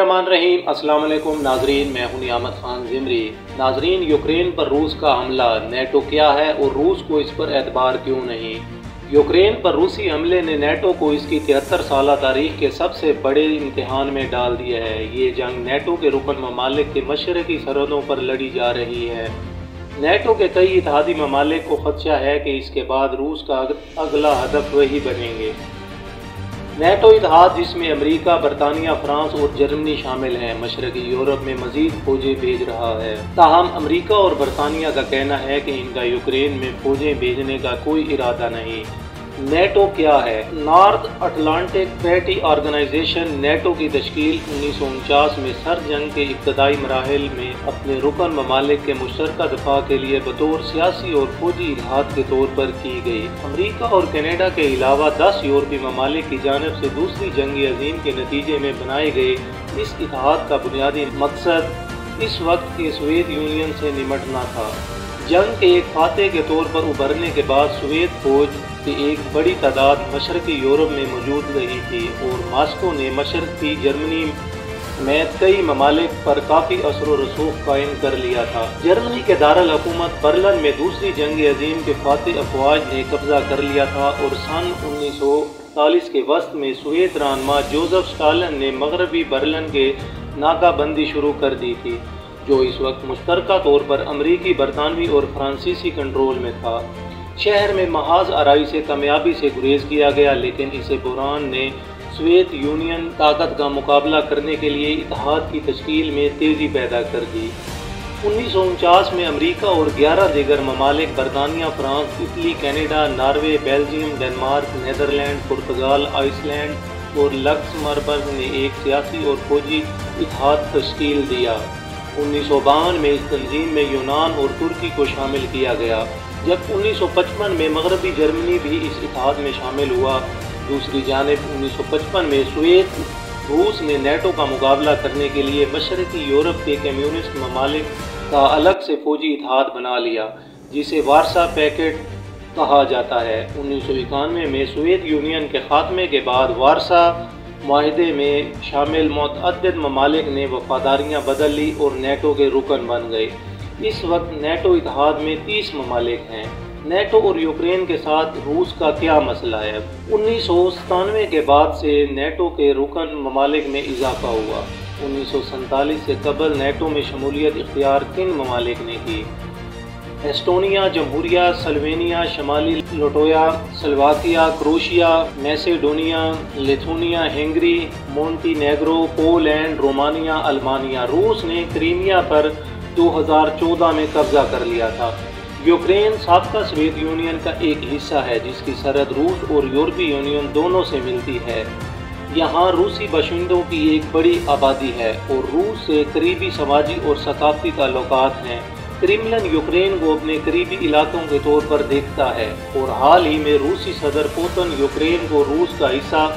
बिस्मिल्लाहिर्रहमानिर्रहीम। अस्सलाम वालेकुम नाजरीन, मैं हूं नियामत खान ज़िमरी। नाजरीन, यूक्रेन पर रूस का हमला, नेटो क्या है और रूस को इस पर एतबार क्यों नहीं। यूक्रेन पर रूसी हमले ने नेटो को इसकी 73 साल तारीख के सबसे बड़े इम्तिहान में डाल दिया है। ये जंग नेटो के रुकन ममालिक के मशरकी सरहदों पर लड़ी जा रही है। नेटो के कई इत्तेहादी ममालिक को खदशा है कि इसके बाद रूस का अगला हदफ वही बनेंगे। नेटो इत्तेहाद, जिसमें अमेरिका, बरतानिया, फ्रांस और जर्मनी शामिल हैं, मशरकी यूरोप में मजीद फौजें भेज रहा है। ताहम अमेरिका और बरतानिया का कहना है कि इनका यूक्रेन में फौजें भेजने का कोई इरादा नहीं। नेटो क्या है? North Atlantic Treaty Organization NATO की तश्कील 1949 में सर जंग के इब्तदाई मराहिल में अपने रुकन ममालिक के मुश्तरका दफा के लिए बतौर सियासी और फौजी इत्तेहाद के तौर पर की गई। अमेरिका और कनाडा के अलावा 10 यूरोपीय ममालिक की जानिब से दूसरी जंग अजीम के नतीजे में बनाए गए इस इत्तेहाद का बुनियादी मकसद इस वक्त के सोवियत यूनियन से निमटना था। जंग के एक फातह के तौर पर उभरने के बाद सोवियत फौज की एक बड़ी तादाद मशरकी यूरोप में मौजूद रही थी और मास्को ने मशरकी जर्मनी समेत कई ममालिक पर काफ़ी असर व रसूख कायम कर लिया था। जर्मनी के दारुल हुकूमत बर्लिन में दूसरी जंग अजीम के फातह अफवाज ने कब्जा कर लिया था और सन 1948 के वस्त में सोवियत रहनुमा जोसेफ स्टालिन ने मगरबी बर्लिन के नाकाबंदी शुरू कर दी थी, जो इस वक्त मुश्तरका तौर पर अमरीकी, बरतानवी और फ्रांसीसी कंट्रोल में था। शहर में महाज आराई से कामयाबी से गुरेज किया गया, लेकिन इसे बुरहान ने सोवियत यूनियन ताकत का मुकाबला करने के लिए इत्तेहाद की तश्कील में तेज़ी पैदा कर दी। 1949 में अमेरिका और 11 दीगर ममालिक बरतानिया, France, Italy, Canada, Norway, Belgium, Denmark, Netherland, पुर्तगाल, आइसलैंड और लक्समबर्ग ने एक सियासी और फौजी इत्तेहाद तश्कील दिया। 1952 में इस तंजीम में यूनान और तुर्की को शामिल किया गया, जब 1955 में मगरबी जर्मनी भी इस इत्तेहाद में शामिल हुआ। दूसरी जानिब 1955 में सोवियत रूस ने नेटो का मुकाबला करने के लिए मशरकी यूरोप के कम्युनिस्ट ममालिक का अलग से फौजी इत्तेहाद बना लिया, जिसे वारसा पैक्ट कहा जाता है। 1991 में सोवियत यूनियन के खात्मे के बाद वारसा माहदे में शामिल मुतअद्दिद ममालिक ने वफादारियाँ बदल ली और नेटो के रुकन बन गए। इस वक्त नेटो इत्तेहाद में 30 ममालिक हैं। नेटो और यूक्रेन के साथ रूस का क्या मसला है? 1997 के बाद से नेटो के रुकन ममालिक में इजाफा हुआ। 1947 से कबल नेटो में शमूलियत इख्तियार किन ममालिक ने की? एस्टोनिया, जमहूरिया, स्लोवेनिया, शमाली Lithuania, Slovakia, Croatia, Macedonia, Lithuania, Hungary, Montenegro, Poland, Romania, Albania. रूस ने क्रीमिया पर 2014 में कब्जा कर लिया था। यूक्रेन साबका सोवियत यूनियन का एक हिस्सा है, जिसकी सरहद रूस और यूरोपीय यूनियन दोनों से मिलती है। यहाँ रूसी बाशिंदों की एक बड़ी आबादी है और रूस से करीबी समाजी और सकाफती ताल्लुकात हैं। क्रेमलिन यूक्रेन को अपने करीबी इलाकों के तौर पर देखता है और हाल ही में रूसी सदर पुतिन यूक्रेन को रूस का हिस्सा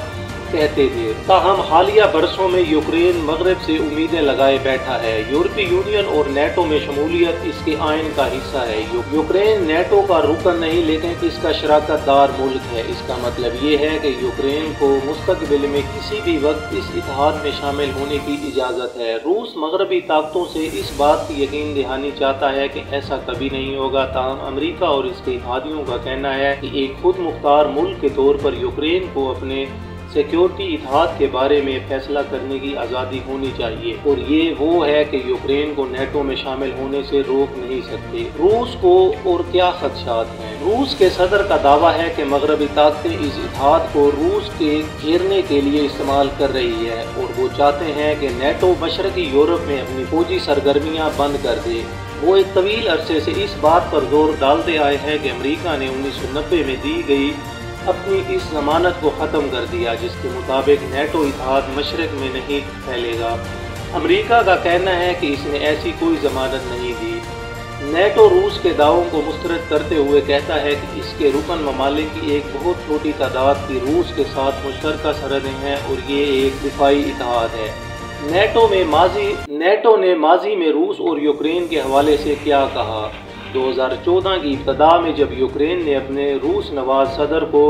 कहते थे। ताहम हालिया बरसों में यूक्रेन मगरब से उम्मीदें लगाए बैठा है। यूरोपीय यूनियन और नेटो में शमूलियत इसके आइन का हिस्सा है। यूक्रेन नेटो का रुकन नहीं, लेकिन इसका शराकतदार मुल्क है। इसका मतलब ये है कि यूक्रेन को मुस्तकबिल में किसी भी वक्त इस इत्तेहाद में शामिल होने की इजाज़त है। रूस मगरबी ताकतों से इस बात की यकीन दहानी चाहता है कि ऐसा कभी नहीं होगा। ताहम अमेरिका और इसके इत्तेहादियों का कहना है कि एक खुद मुख्तार मुल्क के तौर पर यूक्रेन को अपने सिक्योरिटी इत्तेहाद के बारे में फैसला करने की आज़ादी होनी चाहिए, और ये वो है कि यूक्रेन को नेटो में शामिल होने से रोक नहीं सकते। रूस को और क्या खदशात हैं? रूस के सदर का दावा है कि मगरबी ताकतें इस इत्तेहाद को रूस के घेरने के लिए इस्तेमाल कर रही है और वो चाहते हैं कि नेटो मशरकी यूरोप में अपनी फौजी सरगर्मियाँ बंद कर दे। वो एक तवील अरसे से इस बात पर जोर डालते आए हैं कि अमेरिका ने 1990 में दी गई अपनी इस जमानत को ख़त्म कर दिया, जिसके मुताबिक नेटो इत्तेहाद मशरक में नहीं फैलेगा। अमेरिका का कहना है कि इसने ऐसी कोई जमानत नहीं दी। नेटो रूस के दावों को मुस्तरद करते हुए कहता है कि इसके रुकन ममालिक की एक बहुत छोटी तादाद की रूस के साथ मुश्तरका सरहदें हैं और ये एक दिफाई इत्तेहाद है। नेटो ने माजी में रूस और यूक्रेन के हवाले से क्या कहा? 2014 की इब्तदा में जब यूक्रेन ने अपने रूस नवाज सदर को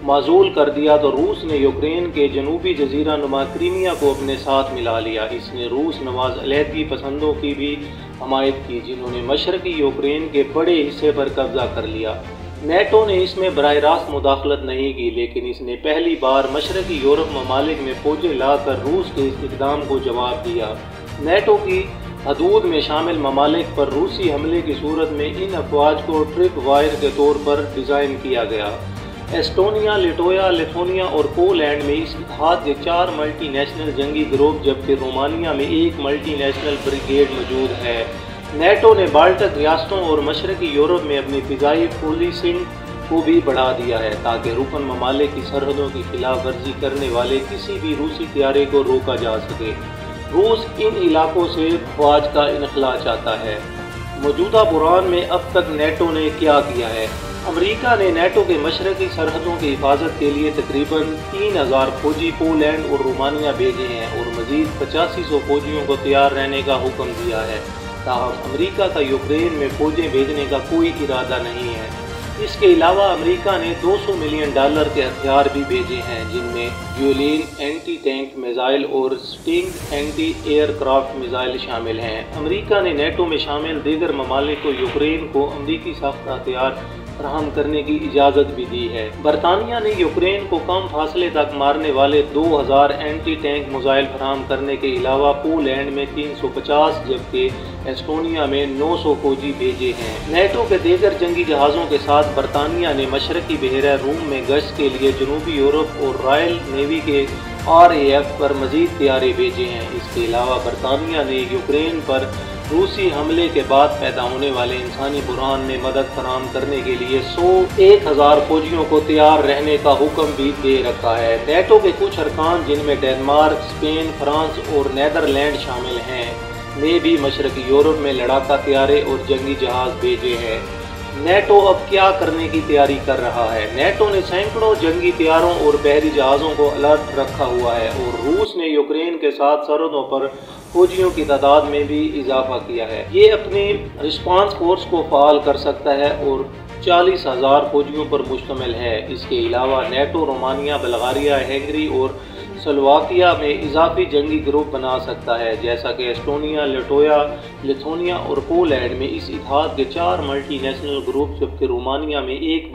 माजूल कर दिया तो रूस ने यूक्रेन के जनूबी जजीरा नुमा क्रीमिया को अपने साथ मिला लिया। इसने रूस नवाज अलहदगी पसंदों की भी हमायत की, जिन्होंने मशरकी यूक्रेन के बड़े हिस्से पर कब्जा कर लिया। नेटो ने इसमें बराह रास्त मुदाखलत नहीं की, लेकिन इसने पहली बार मशरकी यूरोप ममालिक में फौजें लाकर रूस के इस इक़दाम को जवाब दिया। नेटो की हदूद में शामिल ममालिक पर रूसी हमले की सूरत में इन अफवाज को ट्रिप वायर के तौर पर डिज़ाइन किया गया। एस्टोनिया, लिटोया, लिथुआनिया और पोलैंड में इस इत्तेहाद के 4 मल्टी नेशनल जंगी ग्रुप जबकि रोमानिया में 1 मल्टी नेशनल ब्रिगेड मौजूद है। नेटो ने बाल्टक रियासतों और मशरकी यूरोप में अपनी फ़िज़ाई पुलिसिंग को भी बढ़ा दिया है ताकि रुकन ममालिक की सरहदों की खिलाफ वर्जी करने वाले किसी भी रूसी तैयारे को रोका जा सके। रूस इन इलाकों से अफवाज का इनखला चाहता है। मौजूदा बुरान में अब तक नेटो ने क्या किया है? अमेरिका ने नेटो के मशरकी सरहदों की हिफाजत के लिए तकरीबन 3000 फौजी पोलैंड और रोमानिया भेजे हैं और मजीद 8500 फौजियों को तैयार रहने का हुक्म दिया है। ताहम अमेरिका का यूक्रेन में फौजें भेजने का कोई इरादा नहीं है। इसके अलावा अमेरिका ने $200 मिलियन के हथियार भी भेजे हैं, जिनमें ज्यूलिन एंटी टैंक मिसाइल और स्टिंग एंटी एयरक्राफ्ट मिसाइल शामिल हैं। अमेरिका ने नेटो में शामिल दीगर ममालिक को यूक्रेन को अमेरिकी साख्ता हथियार फराहम करने की इजाज़त भी दी है। बरतानिया ने यूक्रेन को कम फासले तक मारने वाले 2000 एंटी टैंक मिसाइल फराहम करने के अलावा पोलैंड में 350 जबकि एस्टोनिया में 900 फौजी भेजे हैं। नेटो के दीगर जंगी जहाज़ों के साथ बरतानिया ने मशरकी बहरा रूम में गश्त के लिए जनूबी यूरोप और रॉयल नेवी के RAF पर मजीद तैयारे भेजे हैं। इसके अलावा बरतानिया ने यूक्रेन पर रूसी हमले के बाद पैदा होने वाले इंसानी बुरहान में मदद फराहम करने के लिए 1000 फौजियों को तैयार रहने का हुक्म भी दे रखा है। नेटो के कुछ अरकान जिनमें डेनमार्क, स्पेन, फ्रांस और नीदरलैंड शामिल हैं, ने भी मशरकी यूरोप में लड़ाका तैयारे और जंगी जहाज भेजे हैं। नेटो अब क्या करने की तैयारी कर रहा है? नेटो ने सैकड़ों जंगी तैयारों और बहरी जहाज़ों को अलर्ट रखा हुआ है और रूस ने यूक्रेन के साथ सरहदों पर फौजियों की तादाद में भी इजाफा किया है। ये अपनी रिस्पांस फोर्स को फ़ाल कर सकता है और 40,000 फौजियों पर मुश्तमिल है। इसके अलावा नेटो रोमानिया, बल्गारिया, हंगरी और स्लोवाकिया में इजाफी जंगी ग्रुप बना सकता है, जैसा कि एस्टोनिया, लिथुआनिया और पोलैंड में इस इत्तेहाद के 4 मल्टी नेशनल ग्रुप जबकि रोमानिया में 1